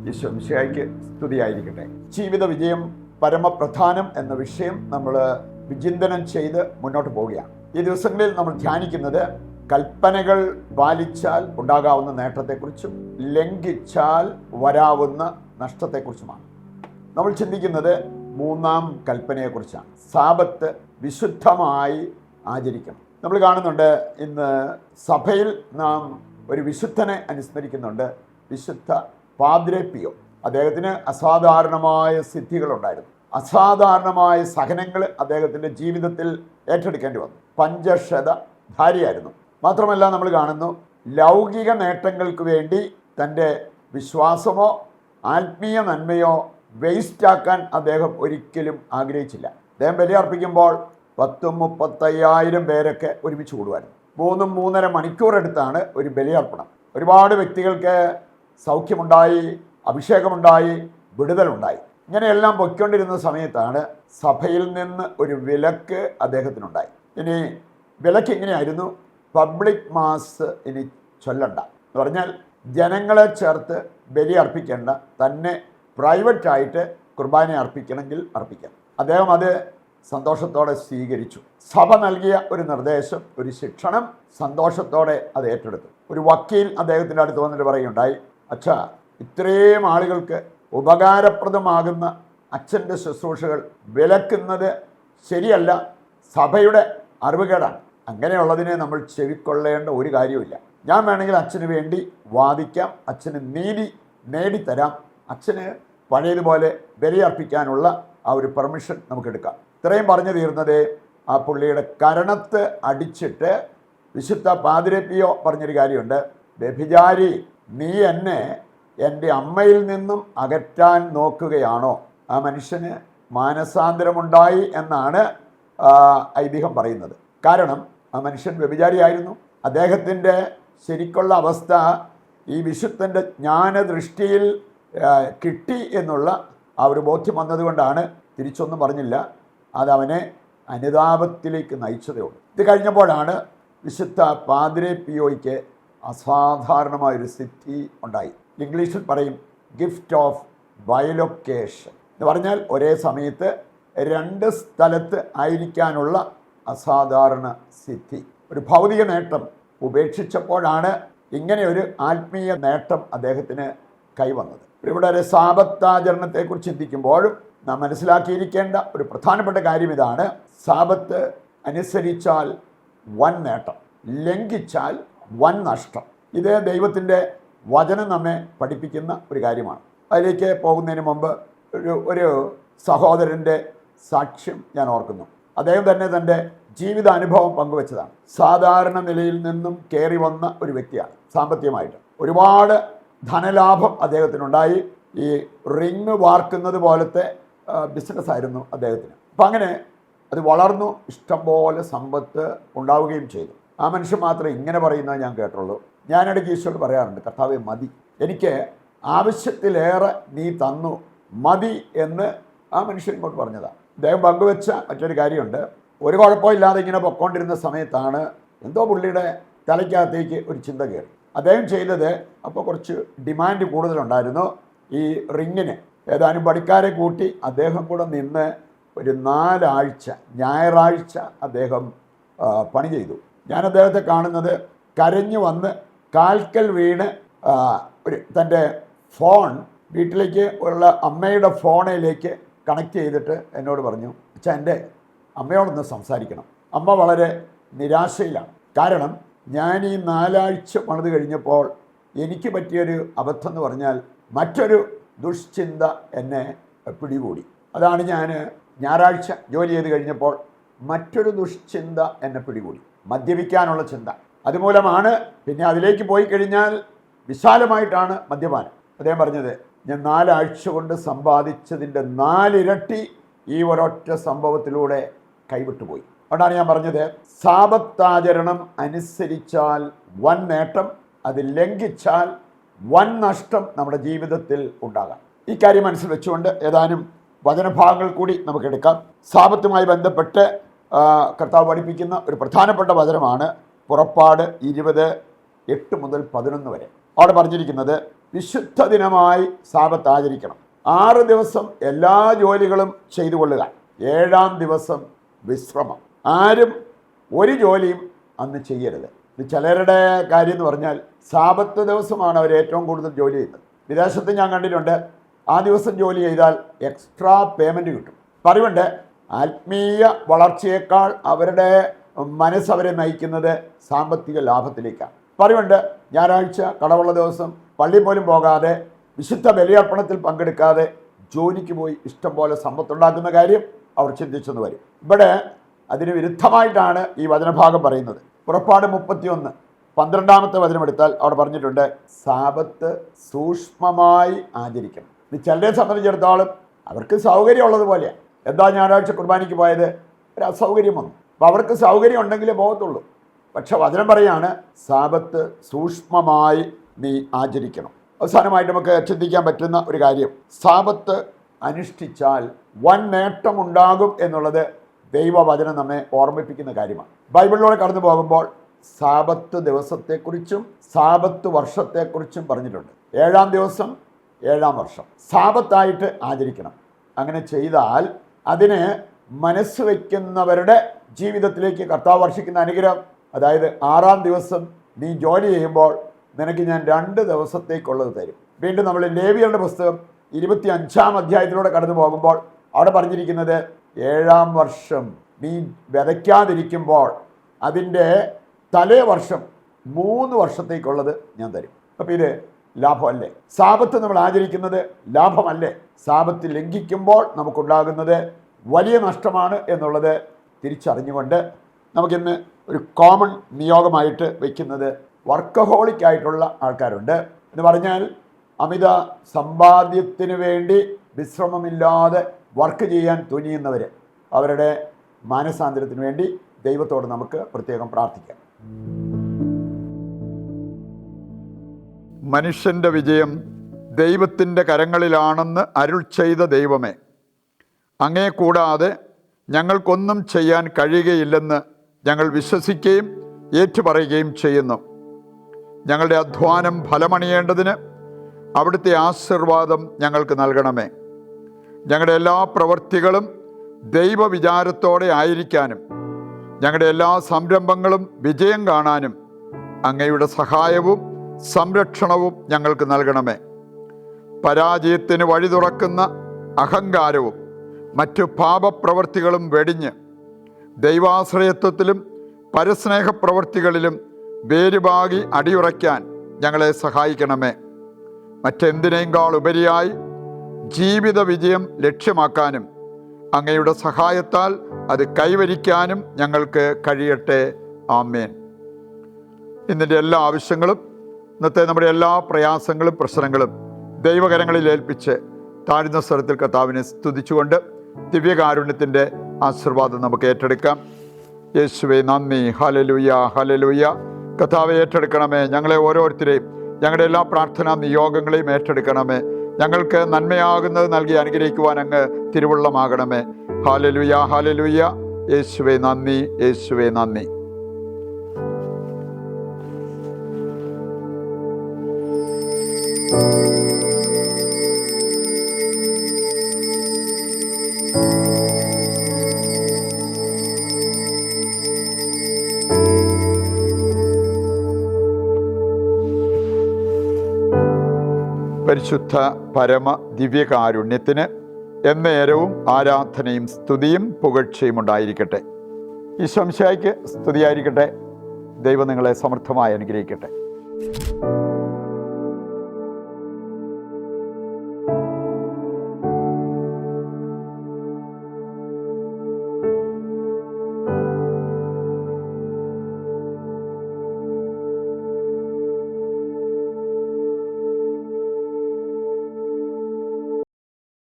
ഈശോ മിശിഹായ്ക്ക് സ്തുതിയായിരിക്കട്ടെ. ജീവിത വിജയം പരമപ്രധാനം എന്ന വിഷയം നമ്മൾ വിചിന്തനം ചെയ്ത് മുന്നോട്ട് പോവുകയാണ്. ഈ ദിവസങ്ങളിൽ നമ്മൾ ധ്യാനിക്കുന്നത് കൽപ്പനകൾ പാലിച്ചാൽ ഉണ്ടാകാവുന്ന നേട്ടത്തെക്കുറിച്ചും ലംഘിച്ചാൽ വരാവുന്ന നഷ്ടത്തെക്കുറിച്ചുമാണ്. നമ്മൾ ചിന്തിക്കുന്നത് മൂന്നാം കൽപ്പനയെക്കുറിച്ചാണ്. സാബത്ത് വിശുദ്ധമായി ആചരിക്കണം. നമ്മൾ കാണുന്നുണ്ട്, ഇന്ന് സഭയിൽ നാം ഒരു വിശുദ്ധനെ അനുസ്മരിക്കുന്നുണ്ട്, വിശുദ്ധ പാദ്രെ പിയോ. അദ്ദേഹത്തിന് അസാധാരണമായ സിദ്ധികളുണ്ടായിരുന്നു. അസാധാരണമായ സഹനങ്ങൾ അദ്ദേഹത്തിൻ്റെ ജീവിതത്തിൽ ഏറ്റെടുക്കേണ്ടി വന്നു. പഞ്ചക്ഷതധാരിയായിരുന്നു. മാത്രമല്ല, നമ്മൾ കാണുന്നു, ലൗകിക നേട്ടങ്ങൾക്ക് വേണ്ടി തൻ്റെ വിശ്വാസമോ ആത്മീയ നന്മയോ വേസ്റ്റാക്കാൻ അദ്ദേഹം ഒരിക്കലും ആഗ്രഹിച്ചില്ല. അദ്ദേഹം ബലിയർപ്പിക്കുമ്പോൾ 10,000-35,000 പേരൊക്കെ ഒരുമിച്ച് കൂടുമായിരുന്നു. 3-3.5 മണിക്കൂർ എടുത്താണ് ഒരു ബലിയർപ്പണം. ഒരുപാട് വ്യക്തികൾക്ക് സൗഖ്യമുണ്ടായി, അഭിഷേകമുണ്ടായി, വിടുതലുണ്ടായി. ഇങ്ങനെയെല്ലാം പൊയ്ക്കൊണ്ടിരുന്ന സമയത്താണ് സഭയിൽ നിന്ന് ഒരു വിലക്ക് അദ്ദേഹത്തിനുണ്ടായി. ഇനി വിലക്ക് ഇങ്ങനെയായിരുന്നു: പബ്ലിക് മാസ് ഇനി ചൊല്ലണ്ട എന്ന് പറഞ്ഞാൽ ജനങ്ങളെ ചേർത്ത് ബലി അർപ്പിക്കേണ്ട, തന്നെ പ്രൈവറ്റായിട്ട് കുർബാന അർപ്പിക്കണമെങ്കിൽ അർപ്പിക്കാം. അദ്ദേഹം അത് സന്തോഷത്തോടെ സ്വീകരിച്ചു. സഭ നൽകിയ ഒരു നിർദ്ദേശം, ഒരു ശിക്ഷണം, സന്തോഷത്തോടെ അത് ഏറ്റെടുത്തു. ഒരു വക്കീൽ അദ്ദേഹത്തിൻ്റെ അടുത്ത് വന്നിട്ട് പറയുകയുണ്ടായി, അച്ഛാ, ഇത്രയും ആളുകൾക്ക് ഉപകാരപ്രദമാകുന്ന അച്ഛൻ്റെ ശുശ്രൂഷകൾ വിലക്കുന്നത് ശരിയല്ല, സഭയുടെ അറിവുകേടാണ്. അങ്ങനെയുള്ളതിനെ നമ്മൾ ചെവിക്കൊള്ളേണ്ട ഒരു കാര്യമില്ല. ഞാൻ വേണമെങ്കിൽ അച്ഛന് വേണ്ടി വാദിക്കാം, അച്ഛന് നീതി നേടിത്തരാം, അച്ഛന് പഴയതുപോലെ ബലിയർപ്പിക്കാനുള്ള ആ ഒരു പെർമിഷൻ നമുക്കെടുക്കാം. ഇത്രയും പറഞ്ഞു തീർന്നത് ആ പുള്ളിയുടെ കരണത്ത് അടിച്ചിട്ട് വിശുദ്ധ പാദ്രെ പിയോ പറഞ്ഞൊരു കാര്യമുണ്ട്: വ്യഭിചാരി, നീ എന്നെ എൻ്റെ അമ്മയിൽ നിന്നും അകറ്റാൻ നോക്കുകയാണോ? ആ മനുഷ്യന് മാനസാന്തരമുണ്ടായി എന്നാണ് ഐതിഹ്യം പറയുന്നത്. കാരണം ആ മനുഷ്യൻ വ്യഭിചാരിയായിരുന്നു. അദ്ദേഹത്തിൻ്റെ ശരിക്കുള്ള അവസ്ഥ ഈ വിശുദ്ധൻ്റെ ജ്ഞാനദൃഷ്ടിയിൽ കിട്ടി എന്നുള്ള ആ ഒരു ബോധ്യം വന്നതുകൊണ്ടാണ് തിരിച്ചൊന്നും പറഞ്ഞില്ല. അതവനെ അനുതാപത്തിലേക്ക് നയിച്ചതേ ഉള്ളൂ. ഇത് കഴിഞ്ഞപ്പോഴാണ് വിശുദ്ധ പാദ്രെ പിയോയ്ക്ക് അസാധാരണമായൊരു സിദ്ധി ഉണ്ടായി. ഇംഗ്ലീഷിൽ പറയും ഗിഫ്റ്റ് ഓഫ് ബൈലൊക്കേഷൻ എന്ന് പറഞ്ഞാൽ ഒരേ സമയത്ത് 2 സ്ഥലത്ത് ആയിരിക്കാനുള്ള അസാധാരണ സിദ്ധി. ഒരു ഭൗതിക നേട്ടം ഉപേക്ഷിച്ചപ്പോഴാണ് ഇങ്ങനെ ഒരു ആത്മീയ നേട്ടം അദ്ദേഹത്തിന് കൈവന്നത്. ഇവിടെ ഒരു സാബത്താചരണത്തെക്കുറിച്ച് ചിന്തിക്കുമ്പോഴും നാം മനസ്സിലാക്കിയിരിക്കേണ്ട ഒരു പ്രധാനപ്പെട്ട കാര്യം ഇതാണ്: സാബത്ത് അനുസരിച്ചാൽ വൻ നേട്ടം, ലംഘിച്ചാൽ വൻ നഷ്ടം. ഇത് ദൈവത്തിൻ്റെ വചനം നമ്മെ പഠിപ്പിക്കുന്ന ഒരു കാര്യമാണ്. അതിലേക്ക് പോകുന്നതിന് മുമ്പ് ഒരു സഹോദരൻ്റെ സാക്ഷ്യം ഞാൻ ഓർക്കുന്നു. അദ്ദേഹം തന്നെ തൻ്റെ ജീവിതാനുഭവം പങ്കുവച്ചതാണ്. സാധാരണ നിലയിൽ നിന്നും കയറി വന്ന ഒരു വ്യക്തിയാണ്. സാമ്പത്തികമായിട്ട് ഒരുപാട് ധനലാഭം അദ്ദേഹത്തിനുണ്ടായി. ഈ റിങ് വാർക്കുന്നത് പോലത്തെ ബിസിനസ്സായിരുന്നു അദ്ദേഹത്തിന്. അപ്പം അങ്ങനെ അത് വളർന്നു, ഇഷ്ടംപോലെ സമ്പത്ത് ഉണ്ടാവുകയും ചെയ്തു. ആ മനുഷ്യൻ മാത്രമേ ഇങ്ങനെ പറയുന്നത് ഞാൻ കേട്ടുള്ളൂ. ഞാനിടയ്ക്ക് ഈശോയോട് പറയാറുണ്ട്, കർത്താവേ മതി, എനിക്ക് ആവശ്യത്തിലേറെ നീ തന്നു, മതി എന്ന് ആ മനുഷ്യൻ ഇങ്ങോട്ട് പറഞ്ഞതാണ്. അദ്ദേഹം പങ്കുവെച്ച മറ്റൊരു കാര്യമുണ്ട്. ഒരു കുഴപ്പമില്ലാതെ ഇങ്ങനെ പൊയ്ക്കൊണ്ടിരുന്ന സമയത്താണ് എന്തോ പുള്ളിയുടെ തലയ്ക്കകത്തേക്ക് ഒരു ചിന്ത കയറി. അദ്ദേഹം ചെയ്തത്, അപ്പോൾ കുറച്ച് ഡിമാൻഡ് കൂടുതലുണ്ടായിരുന്നു ഈ റിങ്ങിന്. ഏതാനും പണിക്കാരെ കൂട്ടി അദ്ദേഹം കൂടെ നിന്ന് ഒരു 4 ആഴ്ച ഞായറാഴ്ച അദ്ദേഹം പണി ചെയ്തു. ഞാൻ അദ്ദേഹത്തെ കാണുന്നത് കരഞ്ഞു വന്ന് കാൽക്കൽ വീണ് തൻ്റെ ഫോൺ വീട്ടിലേക്ക് ഉള്ള അമ്മയുടെ ഫോണിലേക്ക് കണക്ട് ചെയ്തിട്ട് എന്നോട് പറഞ്ഞു, അച്ഛാ, എൻ്റെ അമ്മയോടൊന്ന് സംസാരിക്കണം. അമ്മ വളരെ നിരാശയിലാണ്. കാരണം ഞാൻ ഈ 4 ആഴ്ച പണിത് കഴിഞ്ഞപ്പോൾ എനിക്ക് പറ്റിയൊരു അബദ്ധം എന്ന് പറഞ്ഞാൽ മറ്റൊരു ദുഷ്ചിന്ത എന്നെ പിടികൂടി. അതാണ് ഞാൻ ഞായറാഴ്ച ജോലി ചെയ്ത് കഴിഞ്ഞപ്പോൾ മറ്റൊരു ദുഷ്ചിന്ത എന്നെ പിടികൂടി, മദ്യപിക്കാനുള്ള ചിന്ത. അതുമൂലമാണ് പിന്നെ അതിലേക്ക് പോയി കഴിഞ്ഞാൽ വിശാലമായിട്ടാണ് മദ്യപാനം. അദ്ദേഹം പറഞ്ഞത്, ഞാൻ 4 ആഴ്ച കൊണ്ട് സമ്പാദിച്ചതിൻ്റെ 4 ഇരട്ടി ഈ ഒരൊറ്റ സംഭവത്തിലൂടെ കൈവിട്ടുപോയി. അതുകൊണ്ടാണ് ഞാൻ പറഞ്ഞത്, സാബത്താചരണം അനുസരിച്ചാൽ വൻ നേട്ടം, അത് ലംഘിച്ചാൽ വൻ നഷ്ടം നമ്മുടെ ജീവിതത്തിൽ ഉണ്ടാകാം. ഈ കാര്യം മനസ്സിൽ വെച്ചുകൊണ്ട് ഏതാനും വചനഭാഗങ്ങൾ കൂടി നമുക്കെടുക്കാം. സാബത്തുമായി ബന്ധപ്പെട്ട് കർത്താവ് പഠിപ്പിക്കുന്ന ഒരു പ്രധാനപ്പെട്ട വചനമാണ് പുറപ്പാട് 20:8-11 വരെ. അവിടെ പറഞ്ഞിരിക്കുന്നത്, വിശുദ്ധ ദിനമായി സാബത്ത് ആചരിക്കണം. 6 ദിവസം എല്ലാ ജോലികളും ചെയ്തു കൊള്ളുക, 7-ാം ദിവസം വിശ്രമം. ആരും ഒരു ജോലിയും അന്ന് ചെയ്യരുത്. ചിലരുടെ കാര്യം എന്ന് പറഞ്ഞാൽ സാബത്ത് ദിവസമാണ് അവർ ഏറ്റവും കൂടുതൽ ജോലി ചെയ്യുന്നത്. വിദേശത്ത് ഞാൻ കണ്ടിട്ടുണ്ട്, ആ ദിവസം ജോലി ചെയ്താൽ എക്സ്ട്രാ പേയ്മെൻറ്റ് കിട്ടും. പറയുണ്ട് ആത്മീയ വളർച്ചയേക്കാൾ അവരുടെ മനസ്സവരെ നയിക്കുന്നത് സാമ്പത്തിക ലാഭത്തിലേക്കാണ്. പറയുണ്ട് ഞായറാഴ്ച കടവുള്ള ദിവസം പള്ളി പോലും പോകാതെ വിശുദ്ധ ബലിയർപ്പണത്തിൽ പങ്കെടുക്കാതെ ജോലിക്ക് പോയി ഇഷ്ടം പോലെ സമ്പത്തുണ്ടാക്കുന്ന കാര്യം അവർ ചിന്തിച്ചെന്ന് വരും. ഇവിടെ അതിന് വിരുദ്ധമായിട്ടാണ് ഈ വചനഭാഗം പറയുന്നത്. പുറപ്പാട് 31:12 വചനമെടുത്താൽ അവിടെ പറഞ്ഞിട്ടുണ്ട് സാബത്ത് സൂക്ഷ്മമായി ആചരിക്കണം. ഇത് ചിലരെ സംബന്ധിച്ചിടത്തോളം അവർക്ക് സൗകര്യമുള്ളതുപോലെയാണ്. എന്താ ഞായറാഴ്ച കുർബാനയ്ക്ക് പോയത്? ഒരു അസൗകര്യം വന്നു. അപ്പോൾ അവർക്ക് സൗകര്യം ഉണ്ടെങ്കിലേ പോകത്തുള്ളൂ. പക്ഷെ വചനം പറയാണ് സാബത്ത് സൂക്ഷ്മമായി നീ ആചരിക്കണം. അവസാനമായിട്ട് നമുക്ക് ചിന്തിക്കാൻ പറ്റുന്ന ഒരു കാര്യം, സാബത്ത് അനുഷ്ഠിച്ചാൽ വൻ നേട്ടമുണ്ടാകും എന്നുള്ളത് ദൈവവചനം നമ്മെ ഓർമ്മിപ്പിക്കുന്ന കാര്യമാണ്. ബൈബിളിലൂടെ കടന്നു പോകുമ്പോൾ സാബത്ത് ദിവസത്തെക്കുറിച്ചും സാബത്ത് വർഷത്തെക്കുറിച്ചും പറഞ്ഞിട്ടുണ്ട്. 7-ാം ദിവസം 7-ാം വർഷം സാബത്തായിട്ട് ആചരിക്കണം. അങ്ങനെ ചെയ്താൽ അതിന് മനസ്സ് വയ്ക്കുന്നവരുടെ ജീവിതത്തിലേക്ക് കർത്താവ് വർഷിക്കുന്ന അനുഗ്രഹം, അതായത് 6-ാം ദിവസം നീ ജോലി ചെയ്യുമ്പോൾ നിനക്ക് ഞാൻ 2 ദിവസത്തേക്കുള്ളത് തരും. വീണ്ടും നമ്മൾ ലേവ്യരുടെ പുസ്തകം 25-ാം അധ്യായത്തിലൂടെ കടന്നു പോകുമ്പോൾ അവിടെ പറഞ്ഞിരിക്കുന്നത് 7-ാം വർഷം നീ വിതയ്ക്കാതിരിക്കുമ്പോൾ അതിൻ്റെ തലേ വർഷം 3 വർഷത്തേക്കുള്ളത് ഞാൻ തരും. അപ്പോൾ ഇത് ലാഭമല്ലേ? സാബത്ത് നമ്മൾ ആചരിക്കുന്നത് ലാഭമല്ലേ? സാബത്ത് ലംഘിക്കുമ്പോൾ നമുക്കുണ്ടാകുന്നത് വലിയ നഷ്ടമാണ് എന്നുള്ളത് തിരിച്ചറിഞ്ഞുകൊണ്ട് നമുക്കിന്ന് ഒരു കോമൺ നിയോഗമായിട്ട് വയ്ക്കുന്നത് വർക്കഹോളിക്കായിട്ടുള്ള ആൾക്കാരുണ്ട്. എന്ന് പറഞ്ഞാൽ അമിത സമ്പാദ്യത്തിന് വേണ്ടി വിശ്രമമില്ലാതെ വർക്ക് ചെയ്യാൻ തുനിയുന്നവർ, അവരുടെ മാനസാന്തരത്തിന് വേണ്ടി ദൈവത്തോട് നമുക്ക് പ്രത്യേകം പ്രാർത്ഥിക്കാം. മനുഷ്യൻ്റെ വിജയം ദൈവത്തിൻ്റെ കരങ്ങളിലാണെന്ന് അരുൾ ചെയ്ത ദൈവമേ, അങ്ങേ കൂടാതെ ഞങ്ങൾക്കൊന്നും ചെയ്യാൻ കഴിയുകയില്ലെന്ന് ഞങ്ങൾ വിശ്വസിക്കുകയും ഏറ്റുപറയുകയും ചെയ്യുന്നു. ഞങ്ങളുടെ അധ്വാനം ഫലമണിയേണ്ടതിന് അവിടുത്തെ ആശീർവാദം ഞങ്ങൾക്ക് നൽകണമേ. ഞങ്ങളുടെ എല്ലാ പ്രവൃത്തികളും ദൈവവിചാരത്തോടെ ആയിരിക്കാനും ഞങ്ങളുടെ എല്ലാ സംരംഭങ്ങളും വിജയം കാണാനും അങ്ങയുടെ സഹായവും സംരക്ഷണവും ഞങ്ങൾക്ക് നൽകണമേ. പരാജയത്തിന് വഴി തുറക്കുന്ന അഹങ്കാരവും മറ്റു പാപപ്രവൃത്തികളും വെടിഞ്ഞ് ദൈവാശ്രയത്വത്തിലും പരസ്നേഹപ്രവൃത്തികളിലും വേരുപാകി അടിയുറയ്ക്കാൻ ഞങ്ങളെ സഹായിക്കണമേ. മറ്റെന്തിനേക്കാൾ ഉപരിയായി ജീവിത വിജയം ലക്ഷ്യമാക്കാനും അങ്ങയുടെ സഹായത്താൽ അത് കൈവരിക്കാനും ഞങ്ങൾക്ക് കഴിയട്ടെ. ആമേൻ. ഇന്നിൻ്റെ എല്ലാ ആവശ്യങ്ങളും ഇന്നത്തെ നമ്മുടെ എല്ലാ പ്രയാസങ്ങളും പ്രശ്നങ്ങളും ദൈവകരങ്ങളിൽ ഏൽപ്പിച്ച് താഴ്ന്ന സ്വരത്തിൽ കർത്താവിനെ സ്തുതിച്ചുകൊണ്ട് ദിവ്യകാരുണ്യത്തിൻ്റെ ആശീർവാദം നമുക്ക് ഏറ്റെടുക്കാം. യേശുവേ നന്ദി, ഹല്ലേലൂയ, ഹല്ലേലൂയ. കർത്താവെ ഏറ്റെടുക്കണമേ. ഞങ്ങളെ ഓരോരുത്തരെയും ഞങ്ങളുടെ എല്ലാ പ്രാർത്ഥനാ നിയോഗങ്ങളെയും ഏറ്റെടുക്കണമേ. ഞങ്ങൾക്ക് നന്മയാകുന്നത് നൽകി അനുഗ്രഹിക്കുവാൻ അങ്ങ് തിരുവുള്ളമാകണമേ. Hallelujah, hallelujah. യേശുവേ നന്ദി, യേശുവേ നന്ദി. പരിശുദ്ധ പരമ ദിവ്യകാരുണ്യത്തിന് എന്നേരവും ആരാധനയും സ്തുതിയും പുകഴ്ചയും ഉണ്ടായിരിക്കട്ടെ. ഈശോ മിശിഹായ്ക്ക് സ്തുതിയായിരിക്കട്ടെ. ദൈവം നിങ്ങളെ സമൃദ്ധമായി അനുഗ്രഹിക്കട്ടെ.